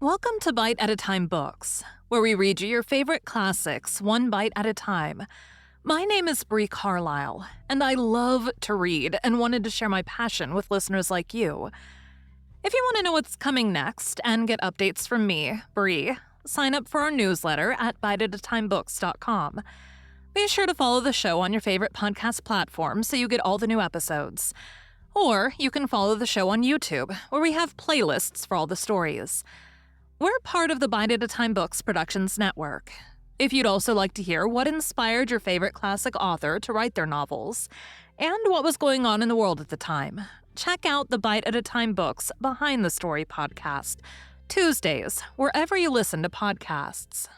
Welcome to Bite at a Time Books, where we read you your favorite classics one bite at a time. My name is Bree Carlile, and I love to read and wanted to share my passion with listeners like you. If you want to know what's coming next and get updates from me, Bree, sign up for our newsletter at biteatatimebooks.com. Be sure to follow the show on your favorite podcast platform so you get all the new episodes. Or you can follow the show on YouTube, where we have playlists for all the stories. We're part of the Bite at a Time Books Productions Network. If you'd also like to hear what inspired your favorite classic author to write their novels, and what was going on in the world at the time, check out the Bite at a Time Books Behind the Story podcast, Tuesdays, wherever you listen to podcasts.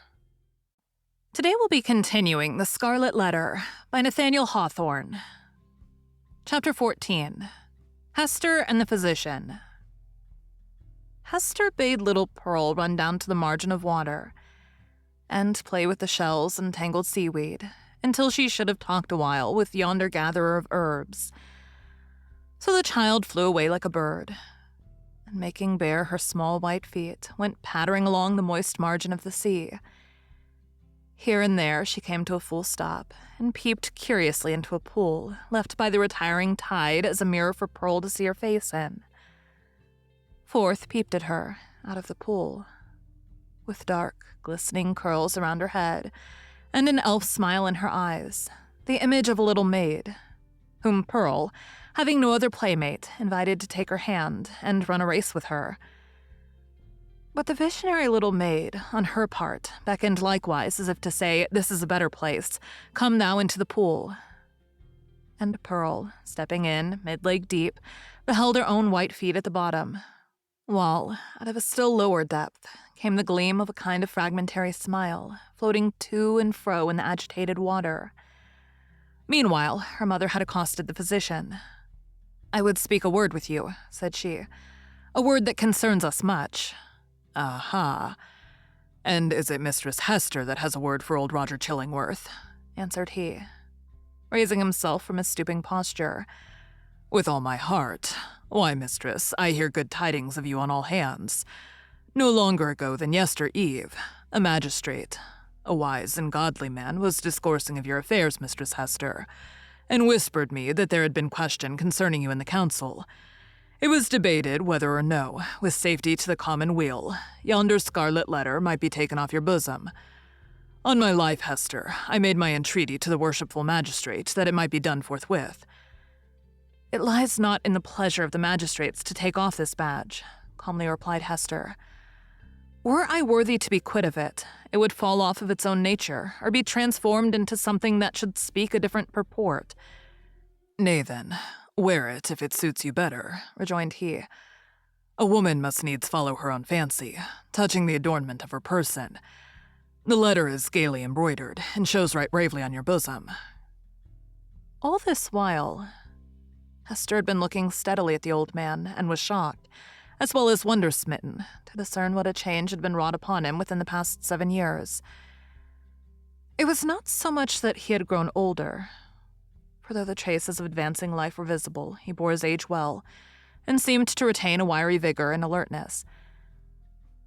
Today we'll be continuing The Scarlet Letter by Nathaniel Hawthorne. Chapter 14, Hester and the Physician. Hester bade little Pearl run down to the margin of water and play with the shells and tangled seaweed until she should have talked a while with yonder gatherer of herbs. So the child flew away like a bird, and making bare her small white feet, went pattering along the moist margin of the sea. Here and there she came to a full stop and peeped curiously into a pool left by the retiring tide as a mirror for Pearl to see her face in. Forth peeped at her, out of the pool, with dark, glistening curls around her head, and an elf smile in her eyes, the image of a little maid, whom Pearl, having no other playmate, invited to take her hand and run a race with her. But the visionary little maid, on her part, beckoned likewise as if to say, "This is a better place. Come thou into the pool." And Pearl, stepping in, mid-leg deep, beheld her own white feet at the bottom, while, out of a still lower depth, came the gleam of a kind of fragmentary smile, floating to and fro in the agitated water. Meanwhile, her mother had accosted the physician. "I would speak a word with you," said she, "a word that concerns us much." "Aha! And is it Mistress Hester that has a word for old Roger Chillingworth?" answered he, raising himself from his stooping posture. "With all my heart. Why, mistress, I hear good tidings of you on all hands. No longer ago than yester eve, a magistrate, a wise and godly man, was discoursing of your affairs, Mistress Hester, and whispered me that there had been question concerning you in the council. It was debated whether or no, with safety to the common weal, yonder scarlet letter might be taken off your bosom. On my life, Hester, I made my entreaty to the worshipful magistrate that it might be done forthwith. It lies not in the pleasure of the magistrates to take off this badge," calmly replied Hester. "Were I worthy to be quit of it, it would fall off of its own nature, or be transformed into something that should speak a different purport." "Nay then, wear it if it suits you better," rejoined he. "A woman must needs follow her own fancy, touching the adornment of her person. The letter is gaily embroidered, and shows right bravely on your bosom." All this while, Hester had been looking steadily at the old man, and was shocked, as well as wonder-smitten, to discern what a change had been wrought upon him within the past 7 years. It was not so much that he had grown older, for though the traces of advancing life were visible, he bore his age well, and seemed to retain a wiry vigor and alertness.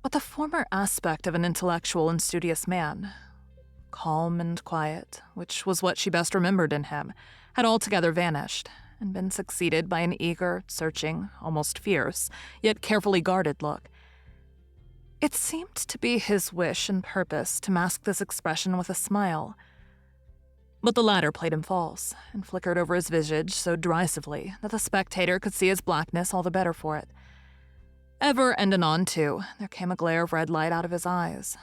But the former aspect of an intellectual and studious man, calm and quiet, which was what she best remembered in him, had altogether vanished, and been succeeded by an eager, searching, almost fierce, yet carefully guarded look. It seemed to be his wish and purpose to mask this expression with a smile, but the latter played him false, and flickered over his visage so derisively that the spectator could see his blackness all the better for it. Ever and anon, too, there came a glare of red light out of his eyes,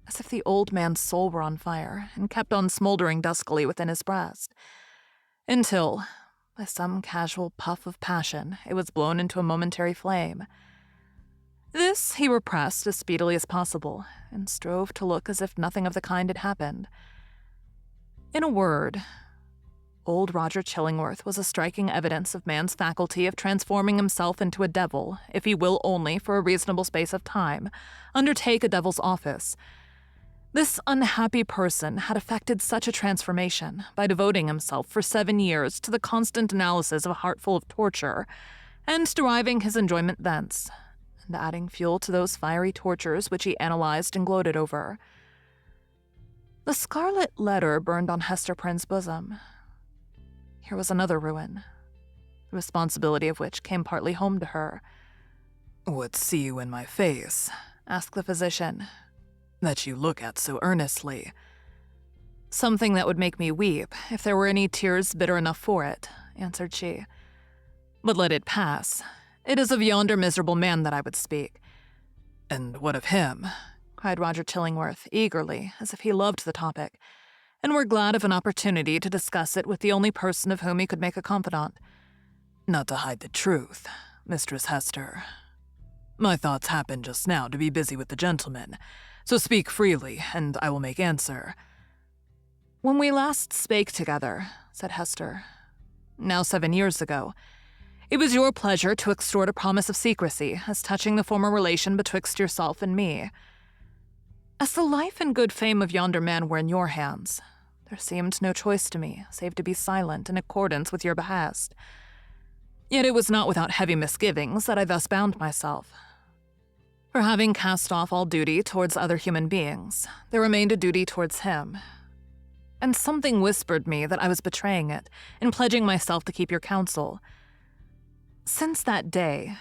as if the old man's soul were on fire, and kept on smoldering duskily within his breast, until, by some casual puff of passion, it was blown into a momentary flame. This he repressed as speedily as possible, and strove to look as if nothing of the kind had happened. In a word, old Roger Chillingworth was a striking evidence of man's faculty of transforming himself into a devil, if he will only, for a reasonable space of time, undertake a devil's office. This unhappy person had effected such a transformation by devoting himself for 7 years to the constant analysis of a heart full of torture, and deriving his enjoyment thence, and adding fuel to those fiery tortures which he analyzed and gloated over. The scarlet letter burned on Hester Prynne's bosom. Here was another ruin, the responsibility of which came partly home to her. "What see you in my face?" asked the physician. "That you look at so earnestly." "Something that would make me weep, if there were any tears bitter enough for it," answered she. "But let it pass. It is of yonder miserable man that I would speak." "And what of him?" cried Roger Chillingworth, eagerly, as if he loved the topic, and were glad of an opportunity to discuss it with the only person of whom he could make a confidant. "Not to hide the truth, Mistress Hester. My thoughts happen just now to be busy with the gentleman, so speak freely, and I will make answer." "When we last spake together," said Hester, "now 7 years ago, it was your pleasure to extort a promise of secrecy as touching the former relation betwixt yourself and me. As the life and good fame of yonder man were in your hands, there seemed no choice to me save to be silent in accordance with your behest. Yet it was not without heavy misgivings that I thus bound myself. For having cast off all duty towards other human beings, there remained a duty towards him. And something whispered me that I was betraying it in pledging myself to keep your counsel. Since that day,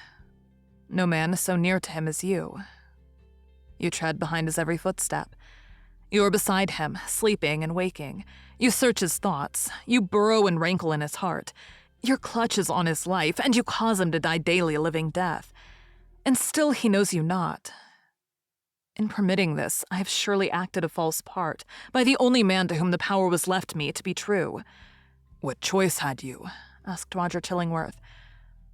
no man is so near to him as you. You tread behind his every footstep. You are beside him, sleeping and waking. You search his thoughts. You burrow and rankle in his heart. Your clutch is on his life, and you cause him to die daily a living death. And still he knows you not. In permitting this, I have surely acted a false part, by the only man to whom the power was left me to be true." "What choice had you?" asked Roger Chillingworth.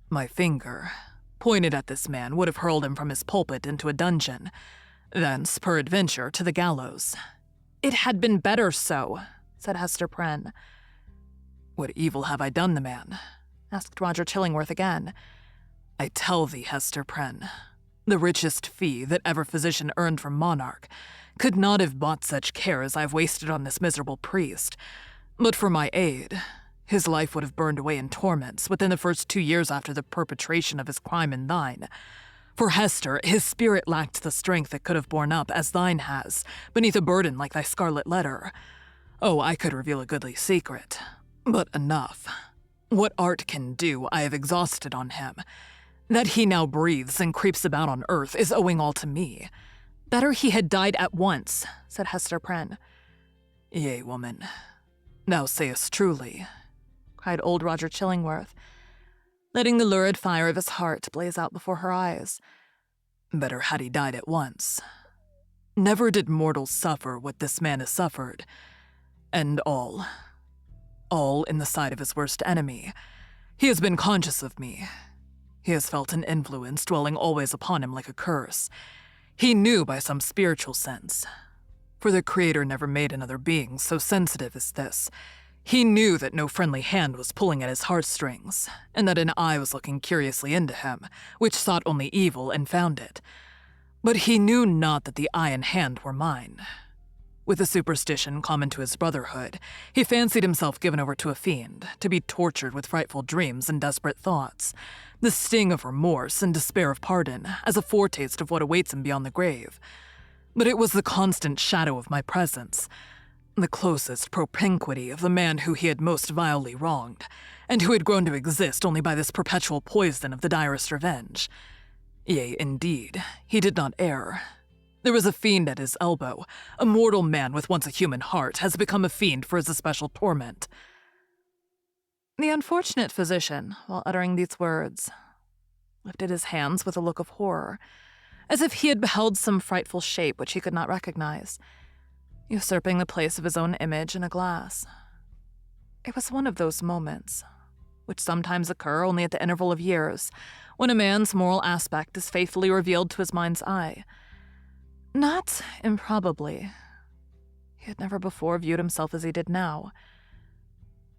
"My finger, pointed at this man, would have hurled him from his pulpit into a dungeon, thence, peradventure, to the gallows." "It had been better so," said Hester Prynne. "What evil have I done the man?" asked Roger Chillingworth again. "I tell thee, Hester Prynne, the richest fee that ever physician earned from monarch could not have bought such care as I have wasted on this miserable priest. But for my aid, his life would have burned away in torments within the first 2 years after the perpetration of his crime and thine. For Hester, his spirit lacked the strength it could have borne up, as thine has, beneath a burden like thy scarlet letter. Oh, I could reveal a goodly secret. But enough. What art can do, I have exhausted on him. That he now breathes and creeps about on earth is owing all to me." "Better he had died at once," said Hester Prynne. "Yea, woman, thou sayest truly," cried old Roger Chillingworth, letting the lurid fire of his heart blaze out before her eyes. "Better had he died at once. Never did mortals suffer what this man has suffered, and all in the sight of his worst enemy. He has been conscious of me. He has felt an influence dwelling always upon him like a curse. He knew by some spiritual sense, for the Creator never made another being so sensitive as this. He knew that no friendly hand was pulling at his heartstrings, and that an eye was looking curiously into him, which sought only evil and found it. But he knew not that the eye and hand were mine. With a superstition common to his brotherhood, he fancied himself given over to a fiend, to be tortured with frightful dreams and desperate thoughts, the sting of remorse and despair of pardon, as a foretaste of what awaits him beyond the grave. But it was the constant shadow of my presence, the closest propinquity of the man who he had most vilely wronged, and who had grown to exist only by this perpetual poison of the direst revenge. Yea, indeed, he did not err. There was a fiend at his elbow. A mortal man with once a human heart has become a fiend for his especial torment." The unfortunate physician, while uttering these words, lifted his hands with a look of horror, as if he had beheld some frightful shape which he could not recognize, usurping the place of his own image in a glass. It was one of those moments, which sometimes occur only at the interval of years, when a man's moral aspect is faithfully revealed to his mind's eye. Not improbably, he had never before viewed himself as he did now.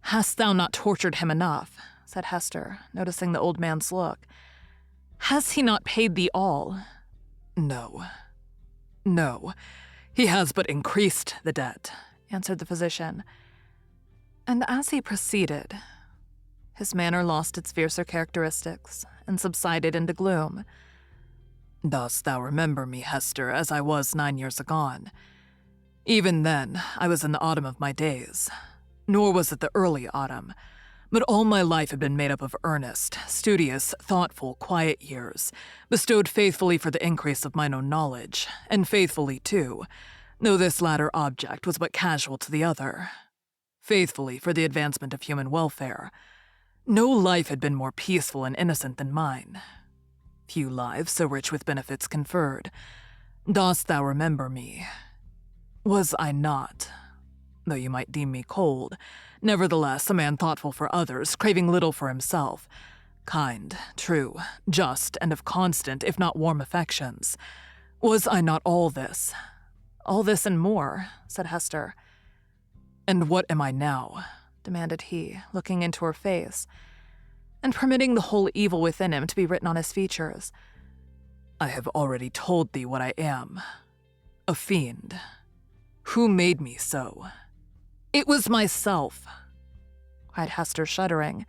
"Hast thou not tortured him enough?" said Hester, noticing the old man's look. "Has he not paid thee all?" No, he has but increased the debt," answered the physician. And as he proceeded, his manner lost its fiercer characteristics and subsided into gloom. Dost thou remember me, Hester, as I was 9 years agone? Even then, I was in the autumn of my days. Nor was it the early autumn, but all my life had been made up of earnest, studious, thoughtful, quiet years, bestowed faithfully for the increase of mine own knowledge, and faithfully, too, though this latter object was but casual to the other, faithfully for the advancement of human welfare. No life had been more peaceful and innocent than mine. Few lives so rich with benefits conferred. Dost thou remember me? Was I not, though you might deem me cold, nevertheless a man thoughtful for others, craving little for himself, kind, true, just, and of constant, if not warm affections? Was I not all this? All this and more, said Hester. And what am I now? Demanded he, looking into her face, and permitting the whole evil within him to be written on his features. I have already told thee what I am. A fiend. Who made me so? It was myself, cried Hester, shuddering.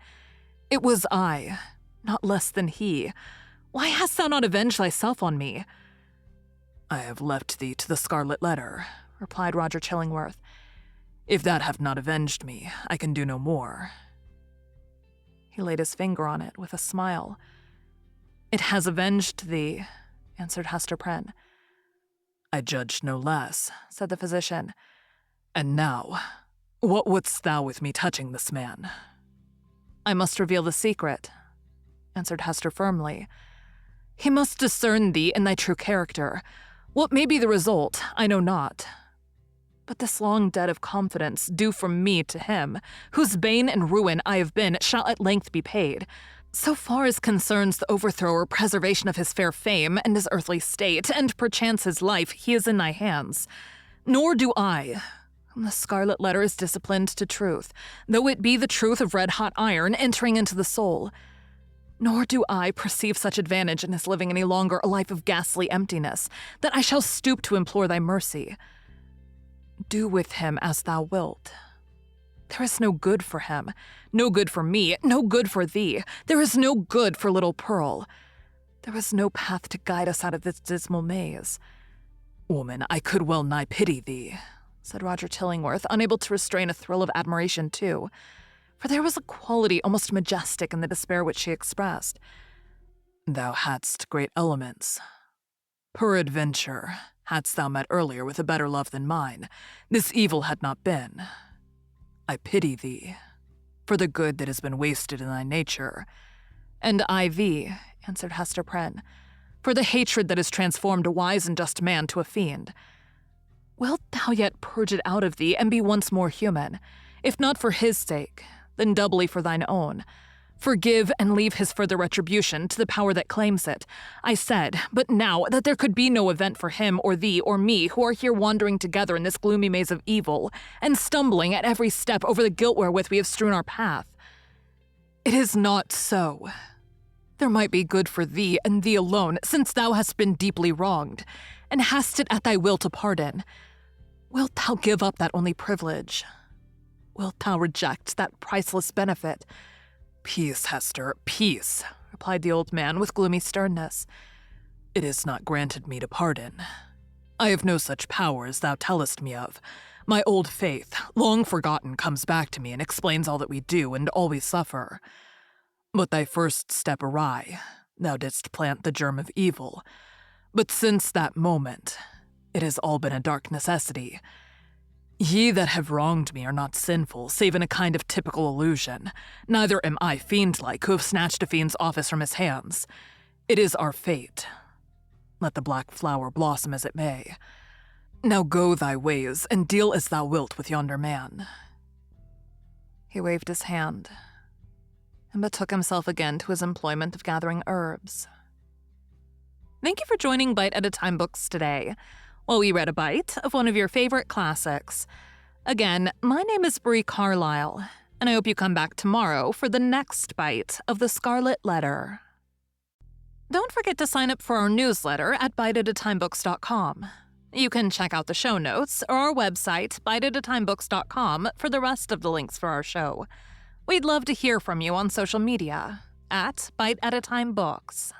It was I, not less than he. Why hast thou not avenged thyself on me? I have left thee to the Scarlet Letter, replied Roger Chillingworth. If that have not avenged me, I can do no more. He laid his finger on it with a smile. It has avenged thee, answered Hester Prynne. I judged no less, said the physician. And now, what wouldst thou with me touching this man? I must reveal the secret, answered Hester firmly. He must discern thee in thy true character. What may be the result, I know not. But this long debt of confidence due from me to him, whose bane and ruin I have been, shall at length be paid. So far as concerns the overthrow or preservation of his fair fame and his earthly state, and perchance his life, he is in thy hands. Nor do I, whom the Scarlet Letter is disciplined to truth, though it be the truth of red-hot iron entering into the soul. Nor do I perceive such advantage in his living any longer a life of ghastly emptiness, that I shall stoop to implore thy mercy. Do with him as thou wilt. There is no good for him, no good for me, no good for thee. There is no good for little Pearl. There is no path to guide us out of this dismal maze. Woman, I could well nigh pity thee, said Roger Chillingworth, unable to restrain a thrill of admiration too, for there was a quality almost majestic in the despair which she expressed. Thou hadst great elements. Peradventure, hadst thou met earlier with a better love than mine, this evil had not been. I pity thee, for the good that has been wasted in thy nature. And I thee, answered Hester Prynne, for the hatred that has transformed a wise and just man to a fiend. Wilt thou yet purge it out of thee and be once more human, if not for his sake, then doubly for thine own? Forgive and leave his further retribution to the power that claims it. I said, but now, that there could be no event for him or thee or me who are here wandering together in this gloomy maze of evil, and stumbling at every step over the guilt wherewith we have strewn our path. It is not so. There might be good for thee and thee alone, since thou hast been deeply wronged, and hast it at thy will to pardon. Wilt thou give up that only privilege? Wilt thou reject that priceless benefit? Peace, Hester, peace, replied the old man with gloomy sternness. It is not granted me to pardon. I have no such power as thou tellest me of. My old faith, long forgotten, comes back to me and explains all that we do and all we suffer. But thy first step awry, thou didst plant the germ of evil. But since that moment, it has all been a dark necessity. Ye that have wronged me are not sinful, save in a kind of typical illusion. Neither am I fiend-like, who have snatched a fiend's office from his hands. It is our fate. Let the black flower blossom as it may. Now go thy ways, and deal as thou wilt with yonder man. He waved his hand, and betook himself again to his employment of gathering herbs. Thank you for joining Bite at a Time Books today, while we read a bite of one of your favorite classics. Again, my name is Bree Carlile, and I hope you come back tomorrow for the next bite of The Scarlet Letter. Don't forget to sign up for our newsletter at biteatatimebooks.com. You can check out the show notes or our website, biteatatimebooks.com, for the rest of the links for our show. We'd love to hear from you on social media at Bite at a Time Books.